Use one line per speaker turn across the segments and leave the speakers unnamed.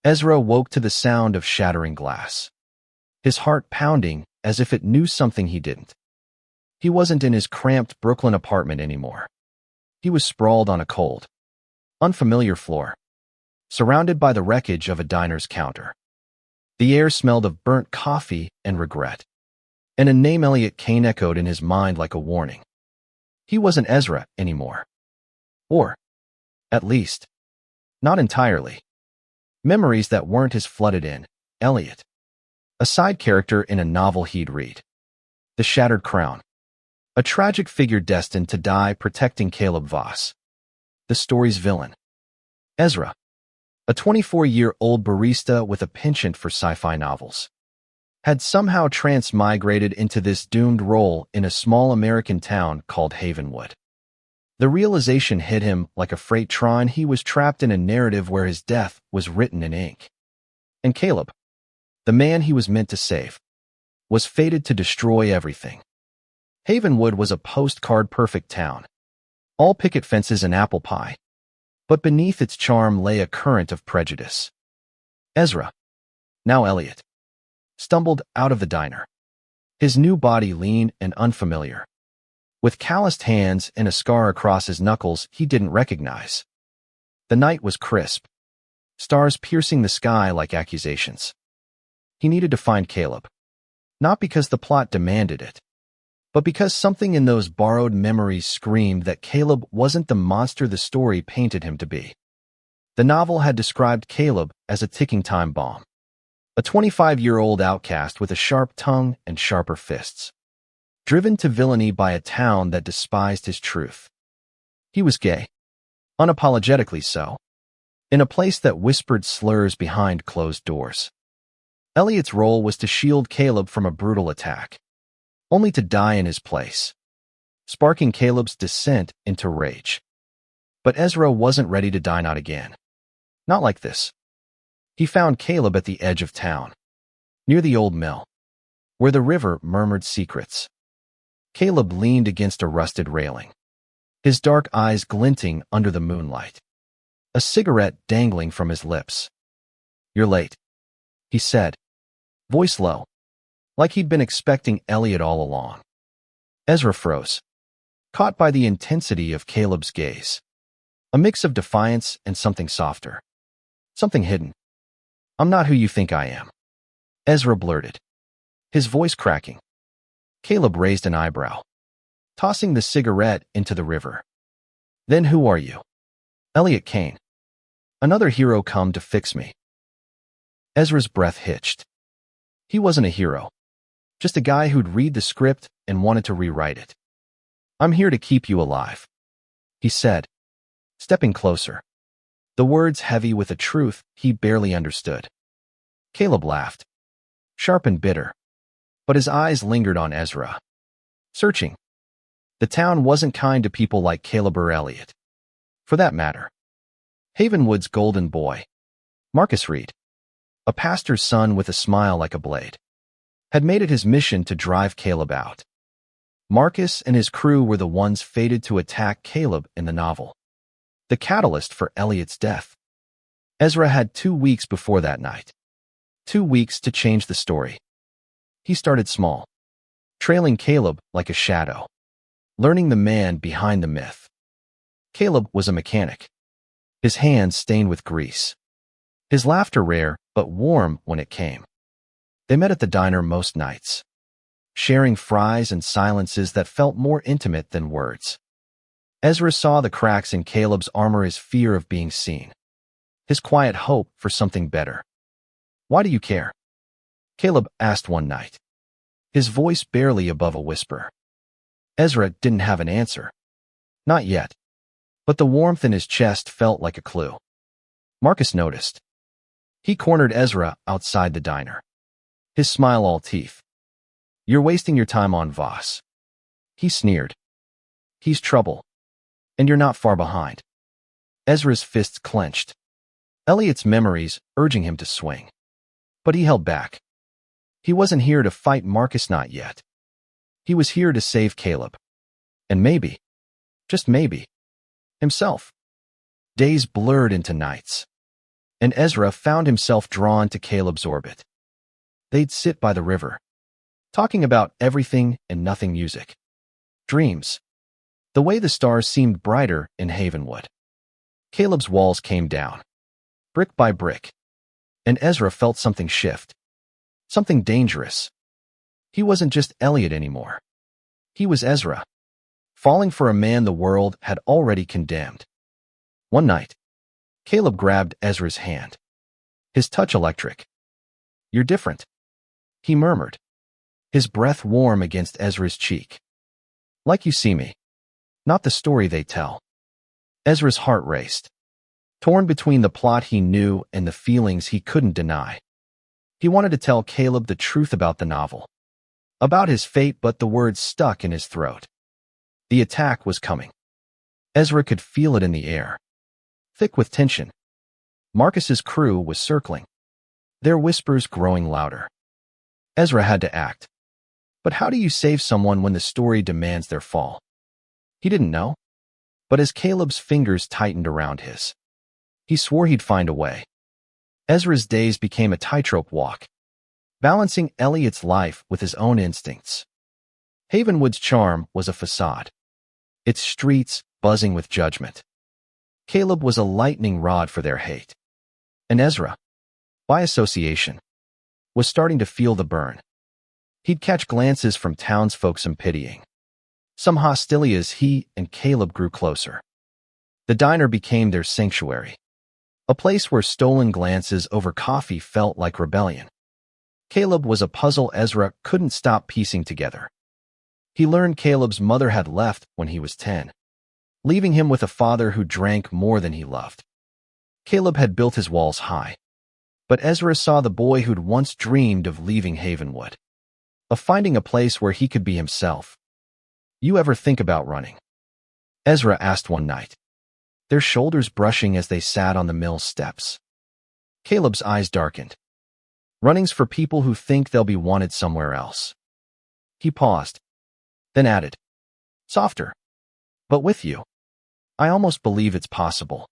Ezra woke to the sound of shattering glass, his heart pounding as if it knew something he didn't. He wasn't in his cramped Brooklyn apartment anymore. He was sprawled on a cold, unfamiliar floor, surrounded by the wreckage of a diner's counter. The air smelled of burnt coffee and regret, and a name Elliot Kane echoed in his mind like a warning. He wasn't Ezra anymore. Or, at least, not entirely. Memories that weren't his flooded in. Elliot, a side character in a novel he'd read. The Shattered Crown, a tragic figure destined to die protecting Caleb Voss. The story's villain, Ezra, a 24-year-old barista with a penchant for sci-fi novels, had somehow transmigrated into this doomed role in a small American town called Havenwood. The realization hit him like a freight train. He was trapped in a narrative where his death was written in ink. And Caleb, the man he was meant to save, was fated to destroy everything. Havenwood was a postcard-perfect town, all picket fences and apple pie. But beneath its charm lay a current of prejudice. Ezra, now Elliot, stumbled out of the diner, his new body lean and unfamiliar, with calloused hands and a scar across his knuckles he didn't recognize. The night was crisp, stars piercing the sky like accusations. He needed to find Caleb, not because the plot demanded it, but because something in those borrowed memories screamed that Caleb wasn't the monster the story painted him to be. The novel had described Caleb as a ticking time bomb, a 25-year-old outcast with a sharp tongue and sharper fists, driven to villainy by a town that despised his truth. He was gay, unapologetically so, in a place that whispered slurs behind closed doors. Elliot's role was to shield Caleb from a brutal attack, only to die in his place, sparking Caleb's descent into rage. But Ezra wasn't ready to die, not again. Not like this. He found Caleb at the edge of town, near the old mill, where the river murmured secrets. Caleb leaned against a rusted railing, his dark eyes glinting under the moonlight, a cigarette dangling from his lips. "You're late," he said, voice low, like he'd been expecting Elliot all along. Ezra froze, caught by the intensity of Caleb's gaze, a mix of defiance and something softer, something hidden. "I'm not who you think I am," Ezra blurted, his voice cracking. Caleb raised an eyebrow, tossing the cigarette into the river. "Then who are you?" "Elliot Kane. Another hero come to fix me." Ezra's breath hitched. He wasn't a hero, just a guy who'd read the script and wanted to rewrite it. "I'm here to keep you alive," he said, stepping closer, the words heavy with a truth he barely understood. Caleb laughed, sharp and bitter, but his eyes lingered on Ezra, searching. The town wasn't kind to people like Caleb or Elliot, for that matter. Havenwood's golden boy, Marcus Reed, a pastor's son with a smile like a blade, had made it his mission to drive Caleb out. Marcus and his crew were the ones fated to attack Caleb in the novel, the catalyst for Elliot's death. Ezra had 2 weeks before that night, 2 weeks to change the story. He started small, trailing Caleb like a shadow, learning the man behind the myth. Caleb was a mechanic, his hands stained with grease, his laughter rare but warm when it came. They met at the diner most nights, sharing fries and silences that felt more intimate than words. Ezra saw the cracks in Caleb's armor, his fear of being seen, his quiet hope for something better. "Why do you care?" Caleb asked one night, his voice barely above a whisper. Ezra didn't have an answer. Not yet. But the warmth in his chest felt like a clue. Marcus noticed. He cornered Ezra outside the diner, his smile all teeth. "You're wasting your time on Voss," he sneered. "He's trouble, and you're not far behind." Ezra's fists clenched, Elliot's memories urging him to swing. But he held back. He wasn't here to fight Marcus, not yet. He was here to save Caleb. And maybe, just maybe, himself. Days blurred into nights. and Ezra found himself drawn to Caleb's orbit. They'd sit by the river, talking about everything and nothing music. Dreams. The way the stars seemed brighter in Havenwood. Caleb's walls came down, brick by brick, and Ezra felt something shift. Something dangerous. He wasn't just Elliot anymore. He was Ezra, falling for a man the world had already condemned. One night, Caleb grabbed Ezra's hand, his touch electric. "You're different," he murmured, his breath warm against Ezra's cheek. "Like you see me, not the story they tell." Ezra's heart raced, torn between the plot he knew and the feelings he couldn't deny. He wanted to tell Caleb the truth about the novel, about his fate, but the words stuck in his throat. The attack was coming. Ezra could feel it in the air, thick with tension. Marcus's crew was circling, their whispers growing louder. Ezra had to act. But how do you save someone when the story demands their fall? He didn't know. But as Caleb's fingers tightened around his, he swore he'd find a way. Ezra's days became a tightrope walk, balancing Elliot's life with his own instincts. Havenwood's charm was a facade, its streets buzzing with judgment. Caleb was a lightning rod for their hate. And Ezra, by association, was starting to feel the burn. He'd catch glances from townsfolk, some pitying, some hostility as he and Caleb grew closer. The diner became their sanctuary, a place where stolen glances over coffee felt like rebellion. Caleb was a puzzle Ezra couldn't stop piecing together. He learned Caleb's mother had left when he was 10, leaving him with a father who drank more than he loved. Caleb had built his walls high, but Ezra saw the boy who'd once dreamed of leaving Havenwood, of finding a place where he could be himself. "You ever think about running?" Ezra asked one night, their shoulders brushing as they sat on the mill steps. Caleb's eyes darkened. "Running's for people who think they'll be wanted somewhere else." He paused, then added, softer, "But with you, I almost believe it's possible."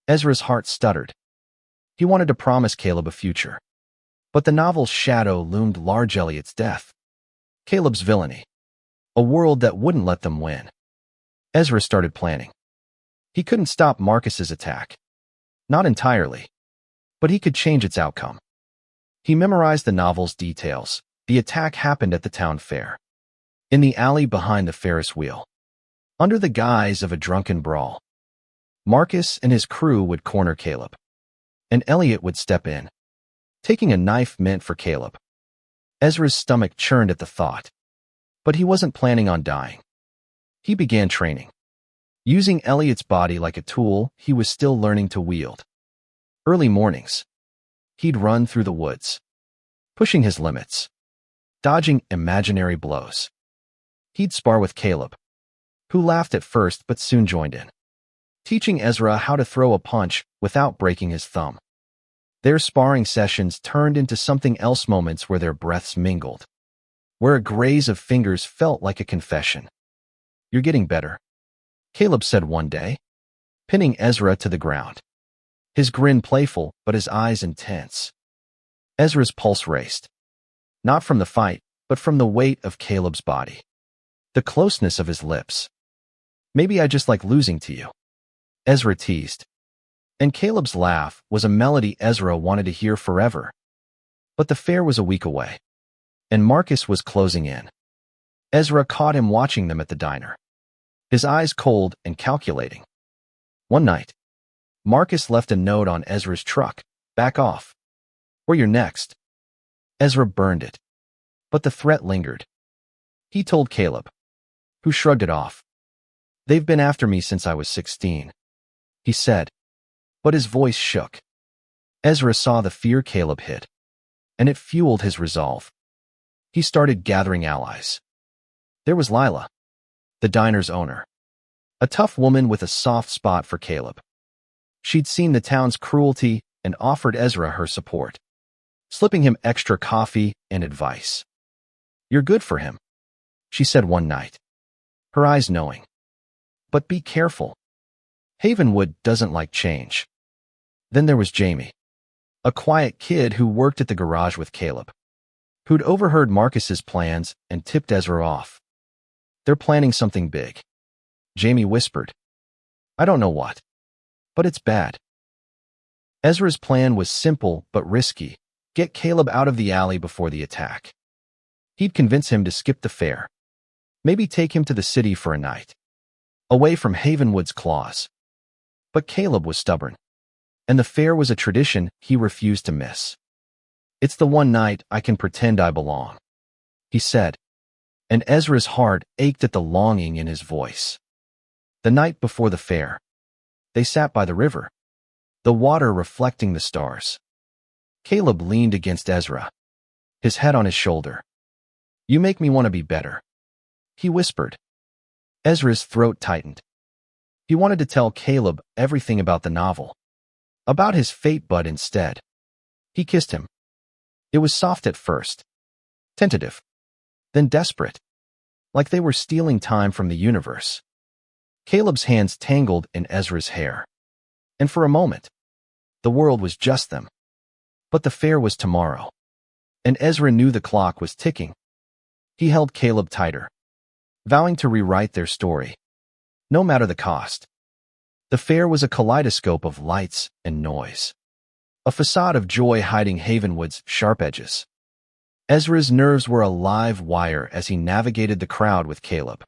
Ezra's heart stuttered. He wanted to promise Caleb a future, but the novel's shadow loomed large: Elliot's death, Caleb's villainy, a world that wouldn't let them win. Ezra started planning. He couldn't stop Marcus's attack. Not entirely, but he could change its outcome. He memorized the novel's details. The attack happened at the town fair, in the alley behind the Ferris wheel, under the guise of a drunken brawl. Marcus and his crew would corner Caleb, and Elliot would step in, taking a knife meant for Caleb. Ezra's stomach churned at the thought, but he wasn't planning on dying. He began training, using Elliot's body like a tool he was still learning to wield. Early mornings, he'd run through the woods, pushing his limits, dodging imaginary blows. He'd spar with Caleb, who laughed at first but soon joined in, teaching Ezra how to throw a punch without breaking his thumb. Their sparring sessions turned into something else, moments where their breaths mingled, where a graze of fingers felt like a confession. "You're getting better," Caleb said one day, pinning Ezra to the ground, his grin playful but his eyes intense. Ezra's pulse raced, not from the fight, but from the weight of Caleb's body, the closeness of his lips. "Maybe I just like losing to you," Ezra teased. And Caleb's laugh was a melody Ezra wanted to hear forever. But the fair was a week away, and Marcus was closing in. Ezra caught him watching them at the diner, his eyes cold and calculating. One night, Marcus left a note on Ezra's truck: "Back off, or you're next." Ezra burned it, but the threat lingered. He told Caleb, who shrugged it off. "They've been after me since I was 16, he said, but his voice shook. Ezra saw the fear Caleb hid, and it fueled his resolve. He started gathering allies. There was Lila, the diner's owner, a tough woman with a soft spot for Caleb. She'd seen the town's cruelty and offered Ezra her support, slipping him extra coffee and advice. "You're good for him," she said one night, her eyes knowing. "But be careful. Havenwood doesn't like change." Then there was Jamie, a quiet kid who worked at the garage with Caleb, who'd overheard Marcus's plans and tipped Ezra off. They're planning something big. Jamie whispered. I don't know what, but it's bad. Ezra's plan was simple but risky. Get Caleb out of the alley before the attack. He'd convince him to skip the fair. Maybe take him to the city for a night, away from Havenwood's claws. But Caleb was stubborn, and the fair was a tradition he refused to miss. It's the one night I can pretend I belong, he said, and Ezra's heart ached at the longing in his voice. The night before the fair, they sat by the river, the water reflecting the stars. Caleb leaned against Ezra, his head on his shoulder. You make me want to be better, he whispered. Ezra's throat tightened. He wanted to tell Caleb everything about the novel, about his fate, but instead, he kissed him. It was soft at first, tentative, then desperate, like they were stealing time from the universe. Caleb's hands tangled in Ezra's hair, and for a moment, the world was just them. But the fair was tomorrow, and Ezra knew the clock was ticking. He held Caleb tighter, vowing to rewrite their story, no matter the cost. The fair was a kaleidoscope of lights and noise, a facade of joy hiding Havenwood's sharp edges. Ezra's nerves were a live wire as he navigated the crowd with Caleb,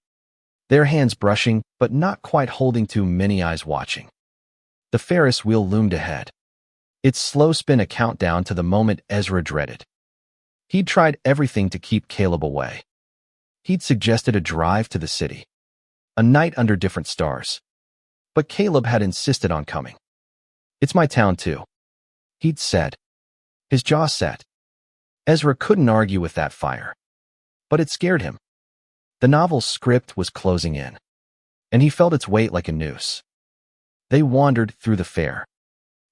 their hands brushing but not quite holding too many eyes watching. The Ferris wheel loomed ahead, its slow spin a countdown to the moment Ezra dreaded. He'd tried everything to keep Caleb away. He'd suggested a drive to the city, a night under different stars. But Caleb had insisted on coming. It's my town too, he'd said, his jaw set. Ezra couldn't argue with that fire, but it scared him. The novel's script was closing in, and he felt its weight like a noose. They wandered through the fair,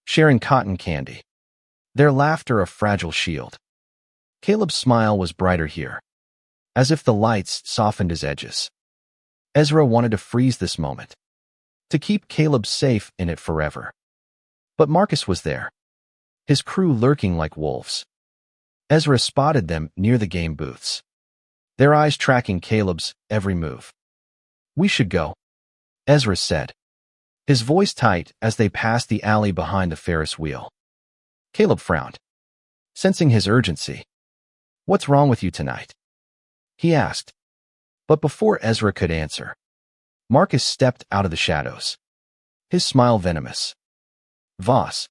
sharing cotton candy, their laughter a fragile shield. Caleb's smile was brighter here, as if the lights softened his edges. Ezra wanted to freeze this moment, to keep Caleb safe in it forever. But Marcus was there, his crew lurking like wolves. Ezra spotted them near the game booths, their eyes tracking Caleb's every move. We should go, Ezra said, his voice tight as they passed the alley behind the Ferris wheel. Caleb frowned, sensing his urgency. What's wrong with you tonight? He asked. But before Ezra could answer, Marcus stepped out of the shadows, his smile venomous. Voss,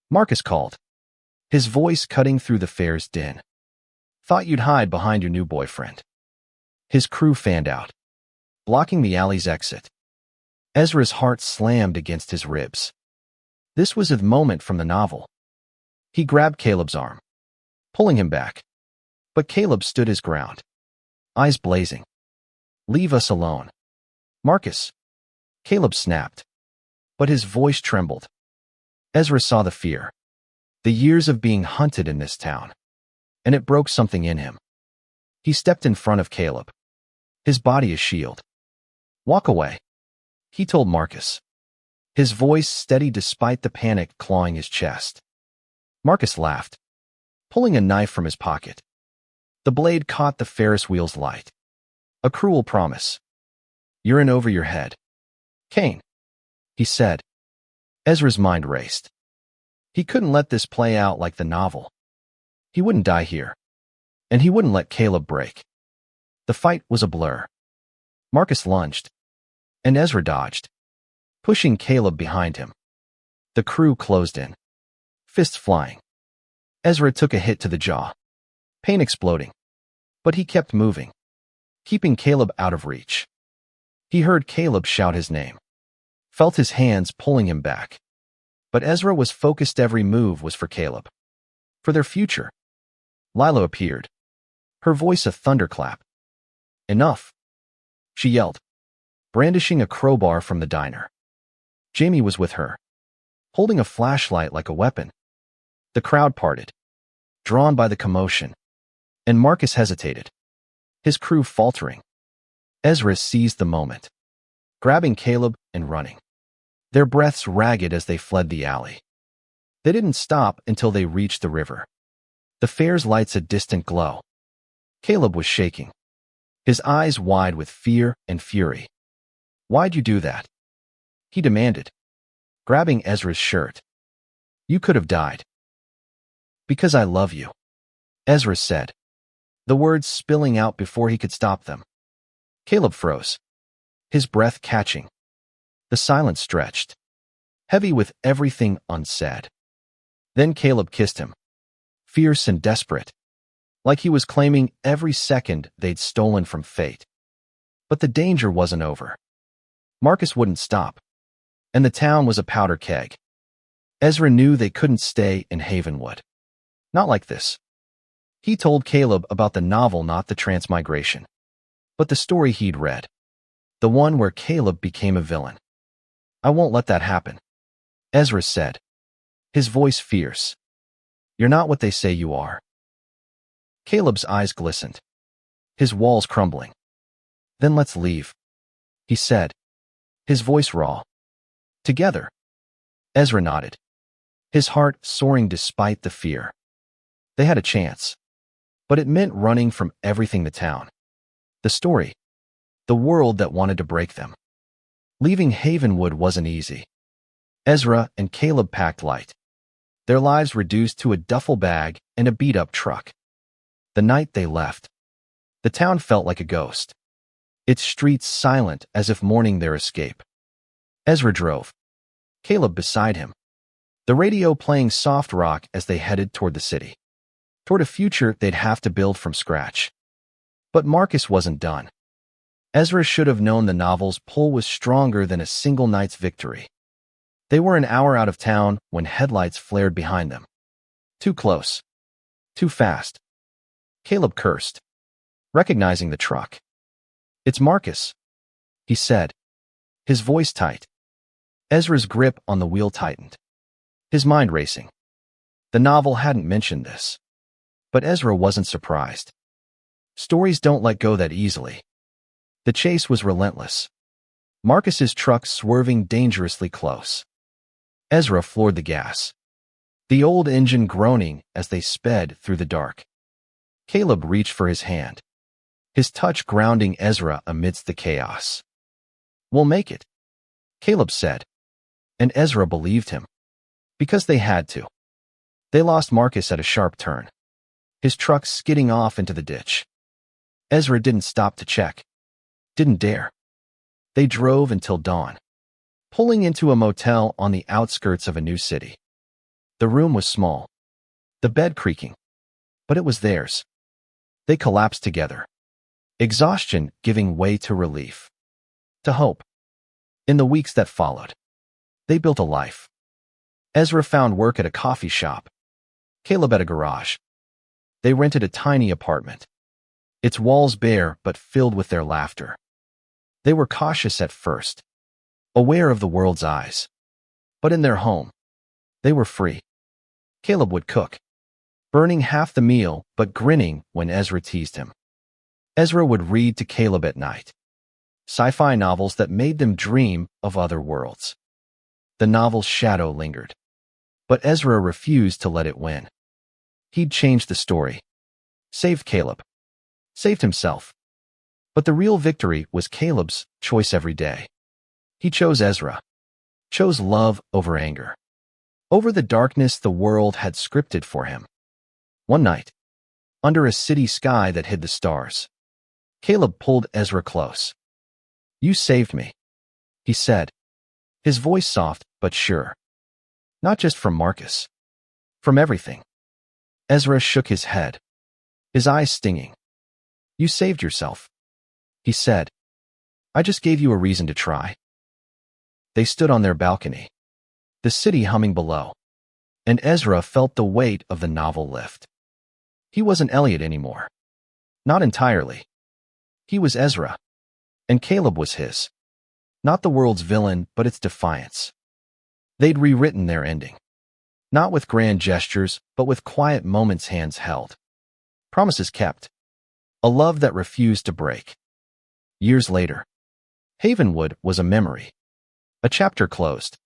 Marcus called, his voice cutting through the fair's din. Thought you'd hide behind your new boyfriend. His crew fanned out, blocking the alley's exit. Ezra's heart slammed against his ribs. This was a moment from the novel. He grabbed Caleb's arm, pulling him back. But Caleb stood his ground, eyes blazing. Leave us alone, Marcus. Caleb snapped, but his voice trembled. Ezra saw the fear, the years of being hunted in this town, and it broke something in him. He stepped in front of Caleb, his body a shield. Walk away, he told Marcus, his voice steady despite the panic clawing his chest. Marcus laughed, pulling a knife from his pocket. The blade caught the Ferris wheel's light. A cruel promise. You're in over your head, Kane, he said. Ezra's mind raced. He couldn't let this play out like the novel. He wouldn't die here, and he wouldn't let Caleb break. The fight was a blur. Marcus lunged, and Ezra dodged, pushing Caleb behind him. The crew closed in, fists flying. Ezra took a hit to the jaw, pain exploding, but he kept moving, keeping Caleb out of reach. He heard Caleb shout his name, felt his hands pulling him back. But Ezra was focused. Every move was for Caleb, for their future. Lila appeared, her voice a thunderclap. Enough, she yelled, brandishing a crowbar from the diner. Jamie was with her, holding a flashlight like a weapon. The crowd parted, drawn by the commotion, and Marcus hesitated, his crew faltering. Ezra seized the moment, grabbing Caleb and running, their breaths ragged as they fled the alley. They didn't stop until they reached the river. The fair's lights a distant glow. Caleb was shaking, his eyes wide with fear and fury. "Why'd you do that?" he demanded, grabbing Ezra's shirt. "You could have died." "Because I love you," Ezra said, the words spilling out before he could stop them. Caleb froze, his breath catching. The silence stretched, heavy with everything unsaid. Then Caleb kissed him, fierce and desperate, like he was claiming every second they'd stolen from fate. But the danger wasn't over. Marcus wouldn't stop, and the town was a powder keg. Ezra knew they couldn't stay in Havenwood. Not like this. He told Caleb about the novel, not the Transmigration, but the story he'd read, the one where Caleb became a villain. "I won't let that happen," Ezra said, his voice fierce. "You're not what they say you are." Caleb's eyes glistened, his walls crumbling. "Then let's leave," he said, his voice raw. "Together." Ezra nodded, his heart soaring despite the fear. They had a chance, but it meant running from everything: the town, the story, the world that wanted to break them. Leaving Havenwood wasn't easy. Ezra and Caleb packed light, their lives reduced to a duffel bag and a beat-up truck. The night they left, the town felt like a ghost, its streets silent as if mourning their escape. Ezra drove, Caleb beside him, the radio playing soft rock as they headed toward the city, toward a future they'd have to build from scratch. But Marcus wasn't done. Ezra should have known the novel's pull was stronger than a single night's victory. They were an hour out of town when headlights flared behind them. Too close. Too fast. Caleb cursed, recognizing the truck. "It's Marcus," he said, his voice tight. Ezra's grip on the wheel tightened, his mind racing. The novel hadn't mentioned this, but Ezra wasn't surprised. Stories don't let go that easily. The chase was relentless, Marcus's truck swerving dangerously close. Ezra floored the gas, the old engine groaning as they sped through the dark. Caleb reached for his hand, his touch grounding Ezra amidst the chaos. "We'll make it," Caleb said, and Ezra believed him, because they had to. They lost Marcus at a sharp turn, his truck skidding off into the ditch. Ezra didn't stop to check, didn't dare. They drove until dawn, pulling into a motel on the outskirts of a new city. The room was small, the bed creaking, but it was theirs. They collapsed together, exhaustion giving way to relief, to hope. In the weeks that followed, they built a life. Ezra found work at a coffee shop, Caleb at a garage. They rented a tiny apartment, its walls bare but filled with their laughter. They were cautious at first, aware of the world's eyes. But in their home, they were free. Caleb would cook, burning half the meal but grinning when Ezra teased him. Ezra would read to Caleb at night, sci-fi novels that made them dream of other worlds. The novel's shadow lingered, but Ezra refused to let it win. He'd changed the story, saved Caleb, saved himself. But the real victory was Caleb's choice every day. He chose Ezra, chose love over anger, over the darkness the world had scripted for him. One night, under a city sky that hid the stars, Caleb pulled Ezra close. "You saved me," he said, his voice soft but sure. "Not just from Marcus, from everything." Ezra shook his head, his eyes stinging. "You saved yourself," he said. "I just gave you a reason to try." They stood on their balcony, the city humming below, and Ezra felt the weight of the novel lift. He wasn't Elliot anymore. Not entirely. He was Ezra, and Caleb was his. Not the world's villain, but its defiance. They'd rewritten their ending, not with grand gestures, but with quiet moments, hands held, promises kept, a love that refused to break. Years later, Havenwood was a memory, a chapter closed.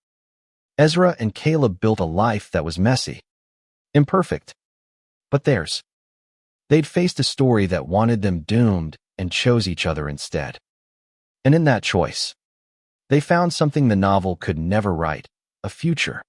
Ezra and Caleb built a life that was messy, imperfect, but theirs. They'd faced a story that wanted them doomed and chose each other instead. And in that choice, they found something the novel could never write, a future.